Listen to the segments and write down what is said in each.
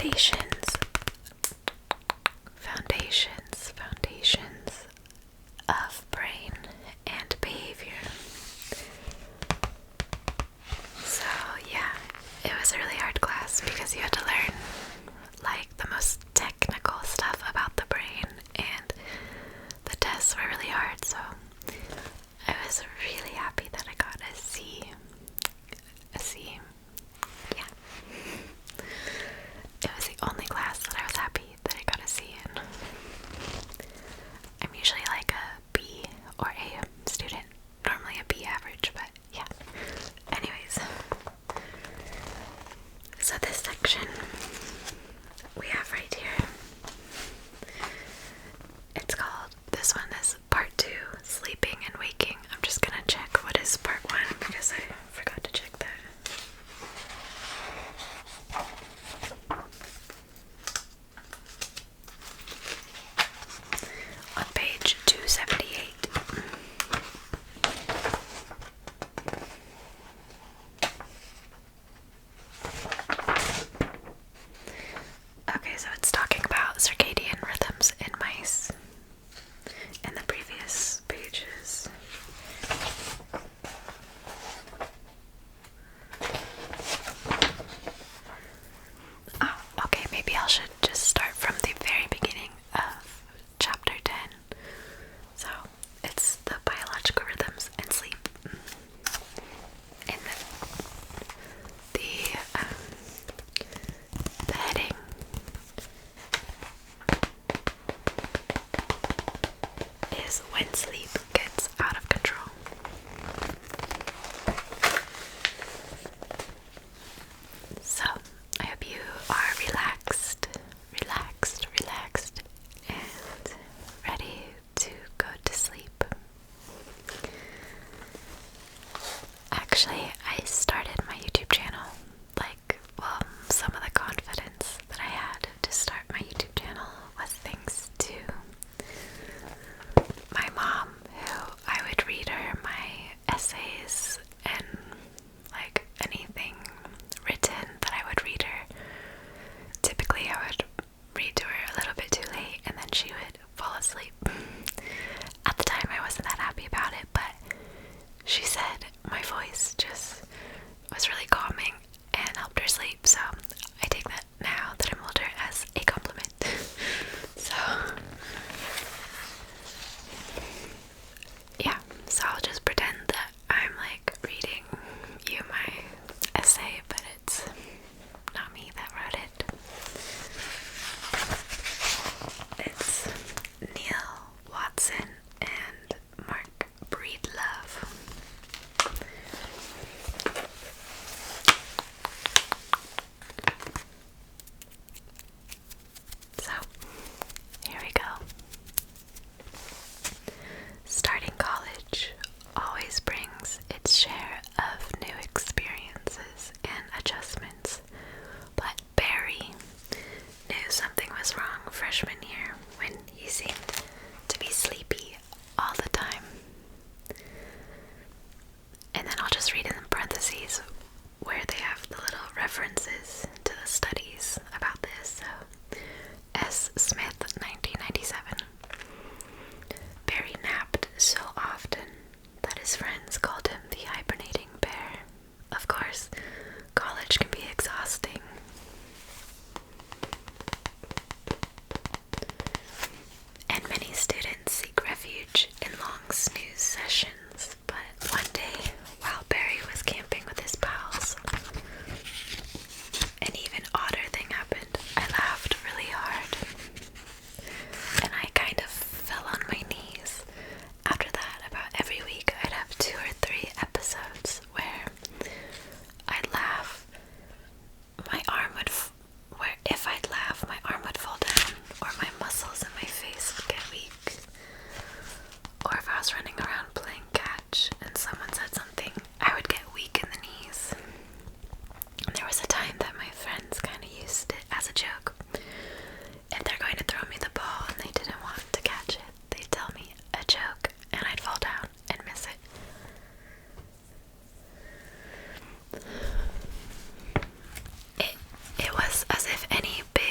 foundations of brain and behavior. So yeah, it was a really hard class because you had to learn like the most technical stuff about the brain, and the tests were really hard, so I was really happy that I got a C. Yeah. It was the only class that I was happy that I got a C in. I'm usually like a B or A student, normally a B average, but yeah. Anyways, so this section we have right here, it's called, this one is part 2, sleeping and waking. I'm just gonna check what is part 1 because I forgot to check that. On page 278. Okay, so it's talking about circadian rhythms in mice in the previous pages. Oh, okay, maybe I should just start from the very beginning of chapter 10. So, it's the biological rhythms and sleep. And the heading is when sleep gets out of control. So, I hope you are relaxed, and ready to go to sleep. Actually, I started my YouTube channel, some of the confidence that I had to start my YouTube channel was thanks to my mom, who I would read her my essays and like anything written that I would read her. Typically I would read to her a little bit too late and then she would fall asleep. At the time I wasn't that happy about it, but she said my voice just was really calming and helped her sleep, so I take that now that I'm older as a compliment. So yeah, so I'll just pretend that I'm like reading you my essay, but it's not me that wrote it. It's Neil Watson and Mark Breedlove. So, here we go. Starting college always brings its share of new experiences and adjustments, but Barry knew something was wrong freshman year when he seemed to be sleepy all the time. And then I'll just read in parentheses where they have the little references to the studies about this. So, S. Smith, 1997. Barry napped so often that his friends called him the hibernating bear. Of course, college can be exhausting. And many students seek refuge in long snooze sessions, but one day, while Barry was camping with his pals, an even odder thing happened. I laughed really hard, and I kind of fell on my knees. After that, about every week, I'd have 2 or 3 episodes where I'd laugh, where if I'd laugh, my arm would fall down, or my muscles in my face would get weak, or if I was running around playing catch and someone said something, I would get weak in the knees. And there was a time that my friends kind of used it as a joke. If they're going to throw me the ball and they didn't want to catch it, they'd tell me a joke and I'd fall down and miss it. It was as if any big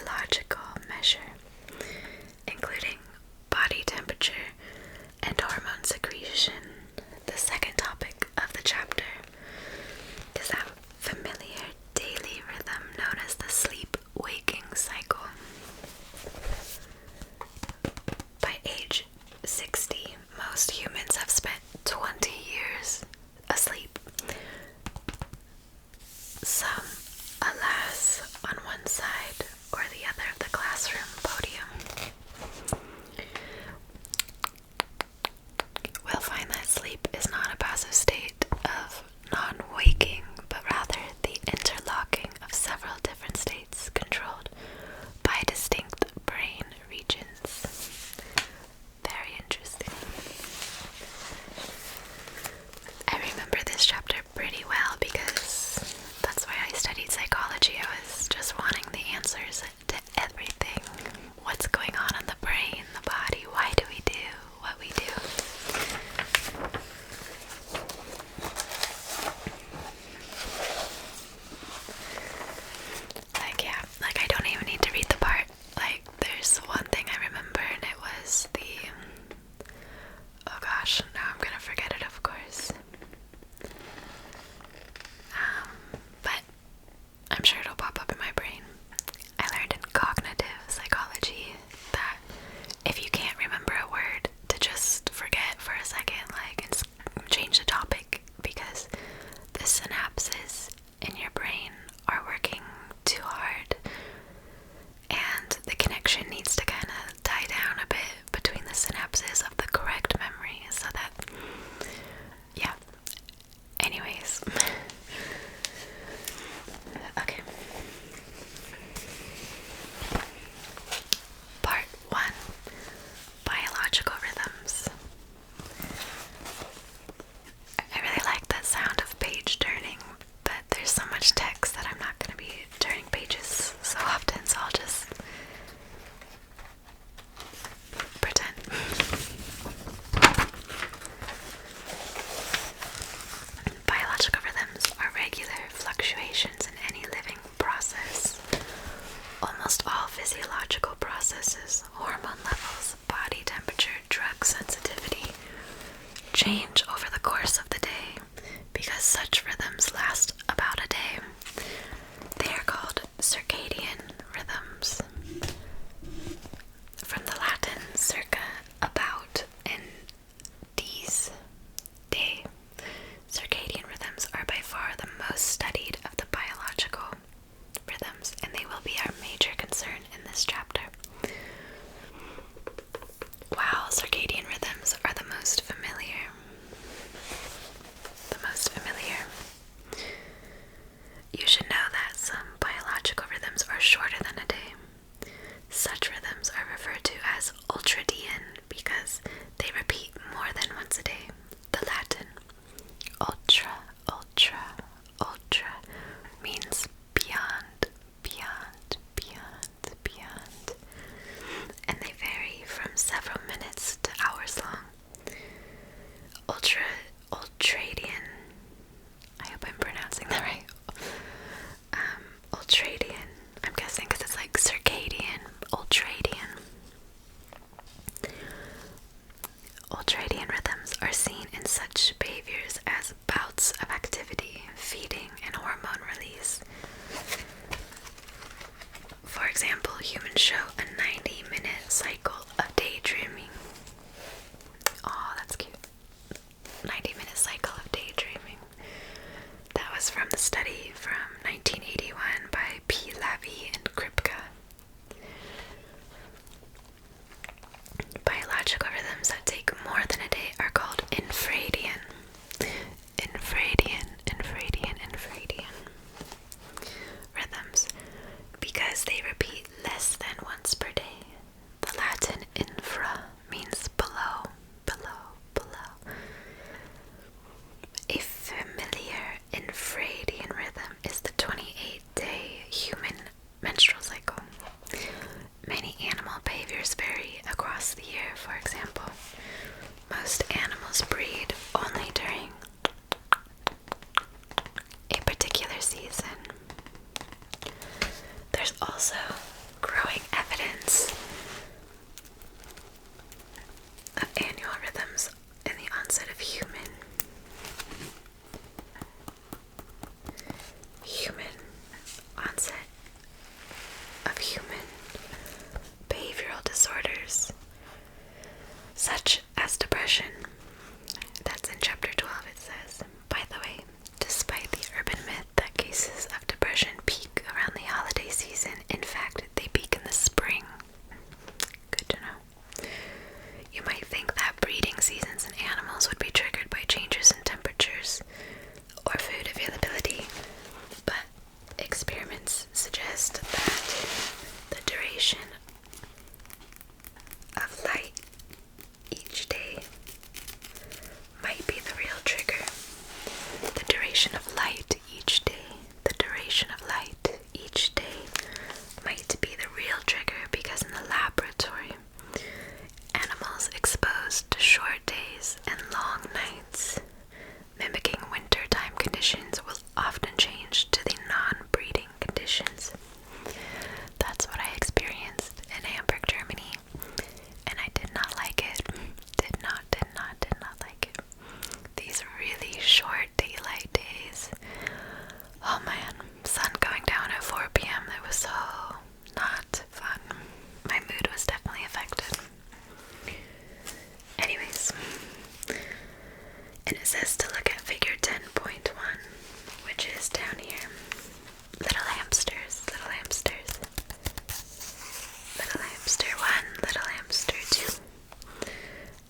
biological measure, including body temperature and hormone secretion. The second topic of the chapter is that familiar daily rhythm known as the sleep-waking cycle. By age 60, most humans have spent 20 years asleep. Some, alas, on one side or the other of the classroom podium. We'll find that sleep is not a passive state of non-waking, but rather the interlocking of several different states controlled by distinct brain regions. Very interesting. I remember this chapter pretty well because that's why I studied psychology. I was just wanting the answers to everything. What's going on in the brain, the body? Why do we do what we do? Like I don't even need to read the part. Like, there's one thing I remember, and it was the, oh gosh, now I'm gonna forget it, of course. But I'm sure it'll pop up in my brain. I learned in cognitive psychology that if you can't remember a word, to just forget for a second, like, and change the topic, because the synapses in your brain are working too hard, and the connection needs to kind of die down a bit between the synapses of the correct memory, so that, yeah. Anyways. Okay. Part 1. Biological rhythms. I really like that sound of page turning, but there's so much text that I'm not going to be turning pages so often, so I'll just pretend. Biological rhythms are regular fluctuations in any living process. Almost all physiological processes, hormone levels, body temperature, drug sensitivity, change over the course of the day. Because such rhythms last about a day, they are called circadian rhythms. From the Latin circa, about, and dies, day. Circadian rhythms are by far the most studied of the biological rhythms, and they will be our major concern in this chapter. Wow, circadian rhythms are the most familiar. The most familiar. You should know that some biological rhythms are shorter than a day. Such rhythms are referred to as ultradian because they repeat more than once a day. The Latin ultra, ultra, ultra means beyond, beyond, beyond, beyond. And they vary from several minutes to hours long. Ultradian, I hope I'm pronouncing that right. Ultradian, I'm guessing because it's like circadian, ultradian. Ultradian rhythms are seen in such behaviors as bouts of activity, feeding, and hormone release. For example, humans show a 90-minute cycle of daydreaming. Oh, that's cute. 90-minute cycle of daydreaming. That was from the study from 1981 by P. Lavie and Kripke. Biological rhythms that take more than a day are called infradian. Infradian rhythms because they repeat less than once per day. The Latin infra means below, below, below. A familiar infradian rhythm is the 28-day human menstrual cycle. Many animal behaviors vary across the year. For example, most animals breed only during a particular season. There's also growth duration of light each day might be the real trigger. The duration of light each day. The duration of light each day might be the real trigger, because in the laboratory, animals exposed to short days and long nights, mimicking wintertime conditions, will often change to the non-breeding conditions. That's what I experienced in Hamburg, Germany, and I did not like it. Did not like it. These really short daylight days. Oh man, sun going down at 4 p.m. It was so not fun. My mood was definitely affected. Anyways, and it says to look at figure 10.1, which is down here. Little hamsters, little hamsters. Little hamster 1, little hamster 2.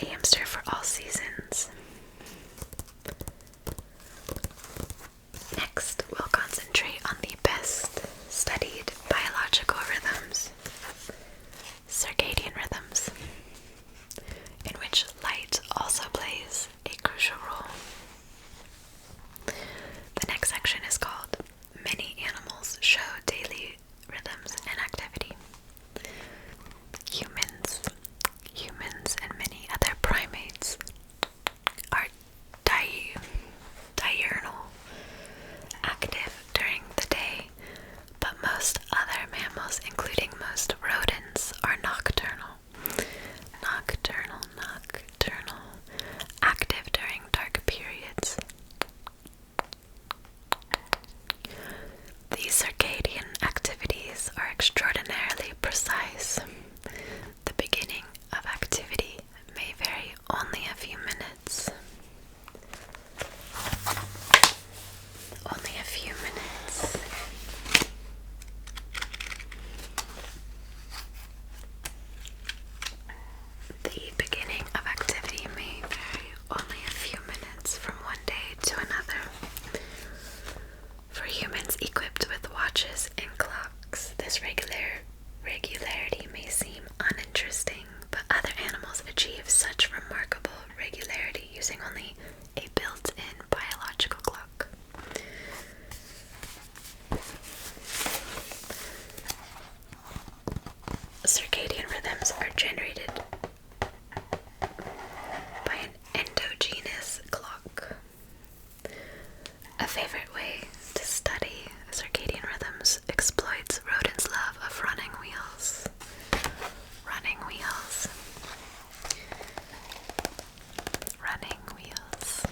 A hamster for all seasons. Next, we'll concentrate on the best studied biological rhythms, circadian rhythms, in which light also plays a crucial role. The next section is called Many Animals Show Daily Rhythms and Activity. Humans and many other primates are diurnal, active during the day, but most other mammals, including most rodents, are nocturnal, active during dark periods. These circadian activities are extraordinarily precise. The beginning of activity may vary only a few minutes. Only a few minutes. The beginning of activity may vary only a few minutes from one day to another. For humans equipped with watches and clocks, this regularity may seem uninteresting, but other animals achieve such remarkable regularity using only a built-in biological clock. Circadian rhythms are generated by an endogenous clock. A favorite way to study circadian rhythms exploits rodents' love of running wheels. Running wheels. Running wheels.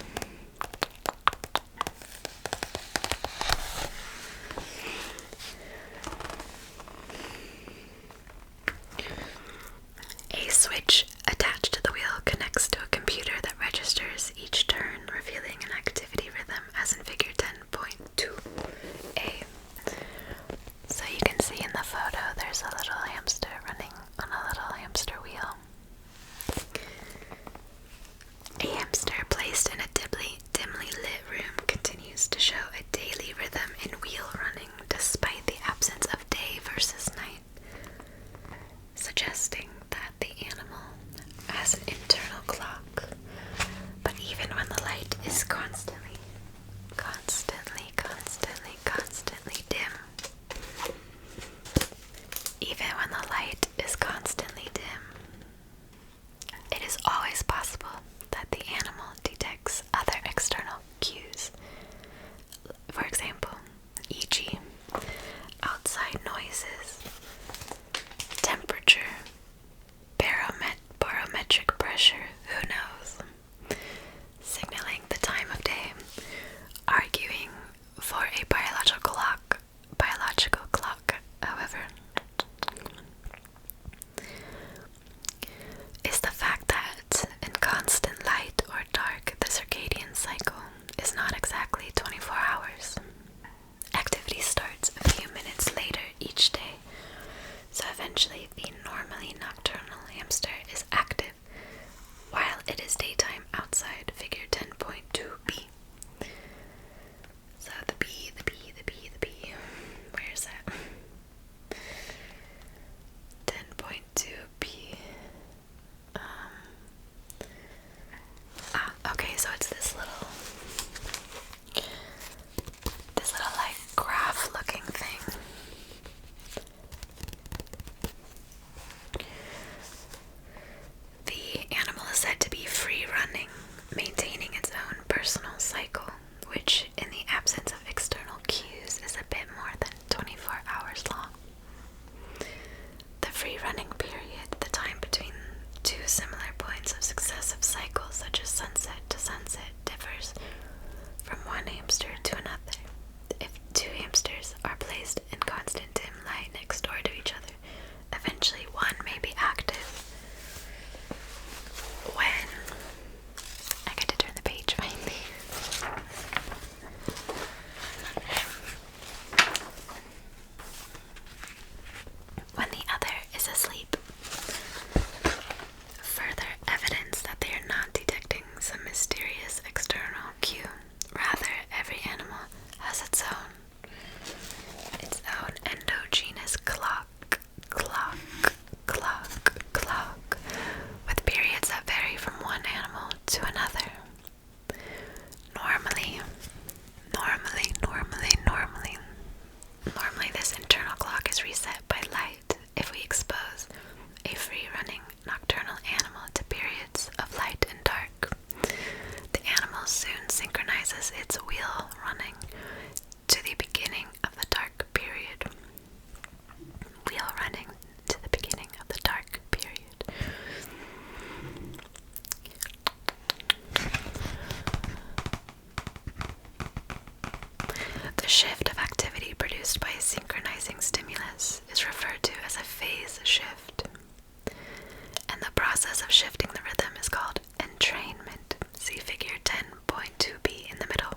A switch attached to the wheel connects to a computer that registers each turn, revealing an activity rhythm as in figure 10.2a. So you can see in the photo there's a little hamster running on a little hamster wheel. A hamster placed in a dimly lit room continues to show a daily rhythm in wheel running despite the absence of day versus night, suggesting that the animal has an internal clock. But even when the light is constantly dim, even when the light is constantly dim, it is always possible that the animal detects other external cues. For example, e.g., outside noises, temperature, barometric pressure, who knows, signaling the time of day. Arguing for a biological clock, however, is the fact that in constant light or dark, the circadian cycle is not exactly 24 hours. Activity starts a few minutes later each day, so eventually the normally nocturnal hamster is active while it is daytime outside, figure 10.2b. So the B, where is that? running period, the time between two similar points of successive cycles, such as sunset to sunset, differs from one hamster to another. If two hamsters are placed in constant dim light next door to each other, eventually one may be active when I get to turn the page finally. When the other is asleep. Further evidence that they are not detecting some mysterious external cue. Rather, every animal has its own endogenous clock, with periods that vary from one animal to another. Normally this internal clock is reset by light if we expose a free-running nocturnal animal to periods of light and dark. The animal soon synchronizes its wheel running to the beginning of the dark period. The shift of activity produced by a synchronizing stimulus is referred to as a phase shift, and the process of shifting the rhythm is called entrainment. See figure 10.2b in the middle.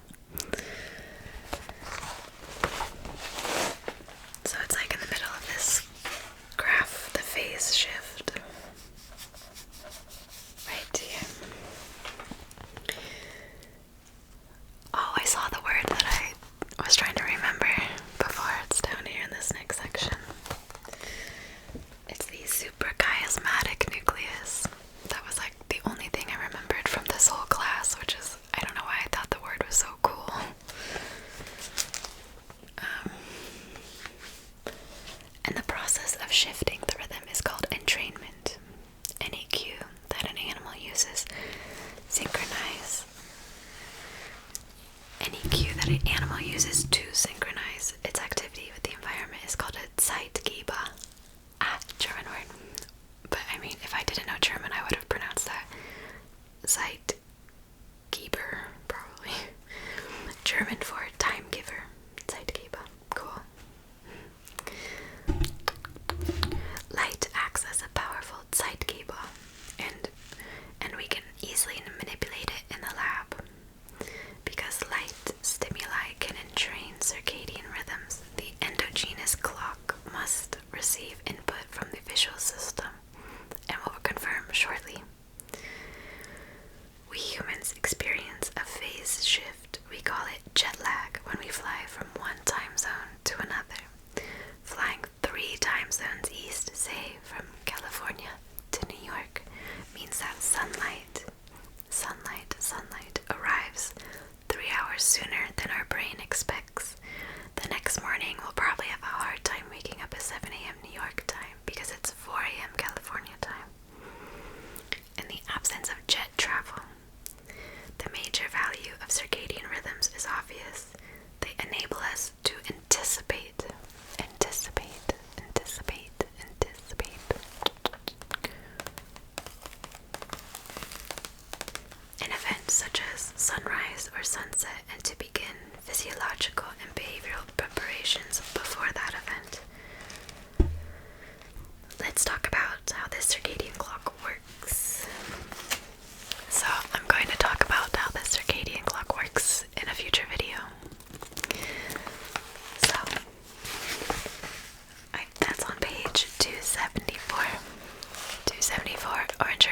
So it's like in the middle of this graph, the phase shift. Right here. Oh, I saw the word that I was trying to remember before. It's down here in this next section. It's the suprachiasmatic nucleus. That was like the only thing I remembered from this whole class, which is, I don't know why I thought the word was so cool. And the process of shifting the rhythm is called entrainment. Any cue that an animal uses to synchronize its activity with the environment is called a Zeitgeber. German word. But I mean, if I didn't know German, I would have pronounced that Zeitgeber, probably. German for time giver. Zeitgeber. Cool. Light acts as a powerful Zeitgeber, and we can easily manipulate it in the lab. Because light stimuli can entrain circadian rhythms, the endogenous clock must receive input from the visual system, and what we'll confirm shortly. We humans experience a phase shift. We call it jet lag when we fly from one time zone to another. Flying 3 time zones east, say from California to New York, means that sunlight arrives 3 hours sooner than our brain expects. The next morning, we'll probably have a hard time waking up at 7 a.m. New York time because it's 4 a.m. California time. In the absence of jet travel, the major value of circadian rhythms is obvious. They enable us to anticipate. An event such as sunrise or sunset, and to begin physiological and behavioral preparations before that event. Let's talk about how this circadian clock works. So I'm going to talk about how the circadian clock works in a future video. So that's on page 274. 274, Orange